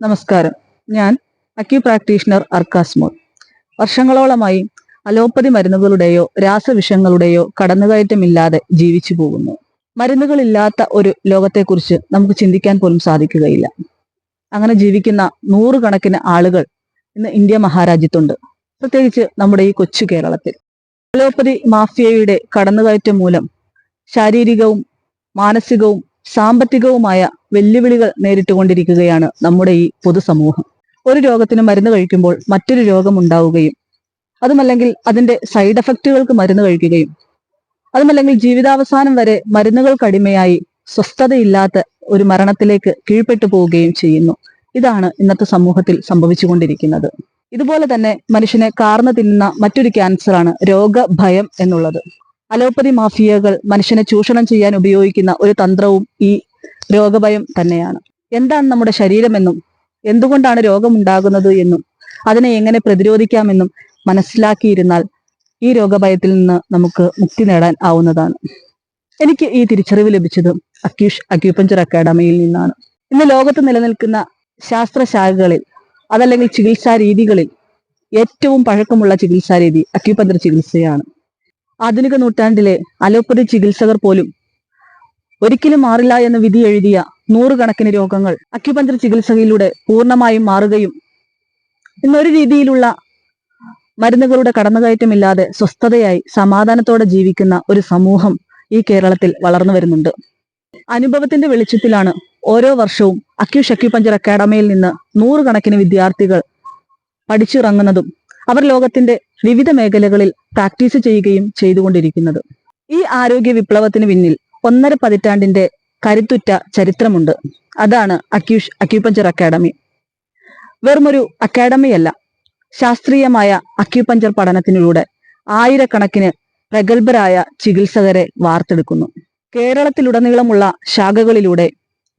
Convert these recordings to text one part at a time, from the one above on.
നമസ്കാരം. ഞാൻ acu practitioner അർക്കാസ്മോൾ. വർഷങ്ങളോളമായി allopathy മരുന്നുകളുടെയോ രാസവിഷങ്ങളുടെയോ കടന്നുകയറ്റമില്ലാതെ ജീവിച്ചു പോകുന്നു. മരുന്നുകളില്ലാത്ത ഒരു ലോകത്തെക്കുറിച്ച് നമുക്ക് ചിന്തിക്കാൻ പോലും സാധിക്കുകയില്ല. അങ്ങനെ ജീവിക്കുന്ന നൂറുകണക്കിന് ആളുകൾ ഇന്ന് ഇന്ത്യ മഹാരാജ്യത്തുണ്ട്, പ്രത്യേകിച്ച് നമ്മുടെ ഈ കൊച്ചു കേരളത്തിൽ. അലോപ്പതി മാഫിയയുടെ കടന്നുകയറ്റം മൂലം ശാരീരികവും മാനസികവും സാമ്പത്തികവുമായ വെല്ലുവിളികൾ നേരിട്ടുകൊണ്ടിരിക്കുകയാണ് നമ്മുടെ ഈ പൊതുസമൂഹം. ഒരു രോഗത്തിന് മരുന്ന് കഴിക്കുമ്പോൾ മറ്റൊരു രോഗം ഉണ്ടാവുകയും, അതുമല്ലെങ്കിൽ അതിന്റെ സൈഡ് എഫക്റ്റുകൾക്ക് മരുന്ന് കഴിക്കുകയും, അതുമല്ലെങ്കിൽ ജീവിതാവസാനം വരെ മരുന്നുകൾക്കടിമയായി സ്വസ്ഥതയില്ലാത്ത ഒരു മരണത്തിലേക്ക് കീഴ്പ്പെട്ടു പോവുകയും ചെയ്യുന്നു. ഇതാണ് ഇന്നത്തെ സമൂഹത്തിൽ സംഭവിച്ചുകൊണ്ടിരിക്കുന്നത്. ഇതുപോലെ തന്നെ മനുഷ്യനെ കാർന്നു തിന്നുന്ന മറ്റൊരു ക്യാൻസറാണ് രോഗഭയം എന്നുള്ളത്. അലോപ്പതി മാഫിയകൾ മനുഷ്യനെ ചൂഷണം ചെയ്യാൻ ഉപയോഗിക്കുന്ന ഒരു തന്ത്രവും ഈ രോഗഭയം തന്നെയാണ്. എന്താണ് നമ്മുടെ ശരീരമെന്നും എന്തുകൊണ്ടാണ് രോഗമുണ്ടാകുന്നത് എന്നും അതിനെ എങ്ങനെ പ്രതിരോധിക്കാമെന്നും മനസ്സിലാക്കിയിരുന്നാൽ ഈ രോഗഭയത്തിൽ നിന്ന് നമുക്ക് മുക്തി നേടാൻ ആവുന്നതാണ്. എനിക്ക് ഈ തിരിച്ചറിവ് ലഭിച്ചത് അക്യൂപഞ്ചർ അക്കാഡമിയിൽ നിന്നാണ്. ഇന്ന് ലോകത്ത് നിലനിൽക്കുന്ന ശാസ്ത്രശാഖകളിൽ അതല്ലെങ്കിൽ ചികിത്സാ രീതികളിൽ ഏറ്റവും പഴക്കമുള്ള ചികിത്സാ രീതി അക്യൂപഞ്ചർ ചികിത്സയാണ്. ആധുനിക നൂറ്റാണ്ടിലെ അലോപ്പതി ചികിത്സകർ പോലും ഒരിക്കലും മാറില്ല എന്ന് വിധി എഴുതിയ നൂറുകണക്കിന് രോഗങ്ങൾ അക്യുപഞ്ചർ ചികിത്സയിലൂടെ പൂർണ്ണമായും മാറുകയും ഇന്നൊരു രീതിയിലുള്ള മരുന്നുകളുടെ കടന്നുകയറ്റമില്ലാതെ സ്വസ്ഥതയായി സമാധാനത്തോടെ ജീവിക്കുന്ന ഒരു സമൂഹം ഈ കേരളത്തിൽ വളർന്നു വരുന്നുണ്ട്. അനുഭവത്തിന്റെ വെളിച്ചത്തിലാണ് ഓരോ വർഷവും അക്യുപഞ്ചർ അക്കാഡമിയിൽ നിന്ന് നൂറുകണക്കിന് വിദ്യാർത്ഥികൾ പഠിച്ചിറങ്ങുന്നതും അവർ ലോകത്തിന്റെ വിവിധ മേഖലകളിൽ പ്രാക്ടീസ് ചെയ്യുകയും ചെയ്തുകൊണ്ടിരിക്കുന്നത്. ഈ ആരോഗ്യ വിപ്ലവത്തിന് പിന്നിൽ 1.5 പതിറ്റാണ്ടിന്റെ കരുത്തുറ്റ ചരിത്രമുണ്ട്. അതാണ് അക്യുപഞ്ചർ അക്കാഡമി. വെറുമൊരു അക്കാഡമിയല്ല, ശാസ്ത്രീയമായ അക്യുപഞ്ചർ പഠനത്തിലൂടെ ആയിരക്കണക്കിന് പ്രഗത്ഭരായ ചികിത്സകരെ വാർത്തെടുക്കുന്നു. കേരളത്തിലുടനീളമുള്ള ശാഖകളിലൂടെ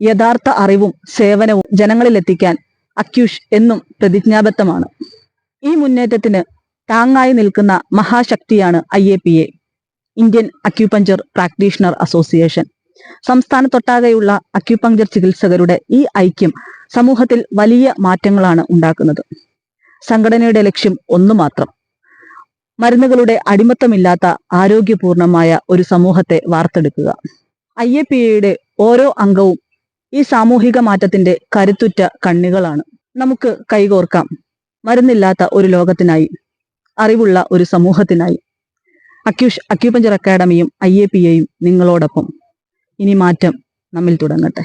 യഥാർത്ഥ അറിവും സേവനവും ജനങ്ങളിലെത്തിക്കാൻ അക്യുഷ് എന്നും പ്രതിജ്ഞാബദ്ധമാണ്. ഈ മുന്നേറ്റത്തിന് താങ്ങായി നിൽക്കുന്ന മഹാശക്തിയാണ് IAPA, Indian acupuncture practitioner association. സംസ്ഥാനത്തൊട്ടാകെയുള്ള അക്യുപഞ്ചർ ചികിത്സകരുടെ ഈ ഐക്യം സമൂഹത്തിൽ വലിയ മാറ്റങ്ങളാണ് ഉണ്ടാക്കുന്നത്. സംഘടനയുടെ ലക്ഷ്യം ഒന്നു മാത്രം: മരുന്നുകളുടെ അടിമത്തമില്ലാത്ത ആരോഗ്യപൂർണമായ ഒരു സമൂഹത്തെ വാർത്തെടുക്കുക. IAPAയുടെ ഓരോ അംഗവും ഈ സാമൂഹിക മാറ്റത്തിന്റെ കരുത്തുറ്റ കണ്ണികളാണ്. നമുക്ക് കൈകോർക്കാം, മരുന്നില്ലാത്ത ഒരു ലോകത്തിനായി, അറിവുള്ള ഒരു സമൂഹത്തിനായി. അക്യുപഞ്ചർ അക്കാഡമിയും IAPAയും നിങ്ങളോടൊപ്പം. ഇനി മാറ്റം നമ്മിൽ തുടങ്ങട്ടെ.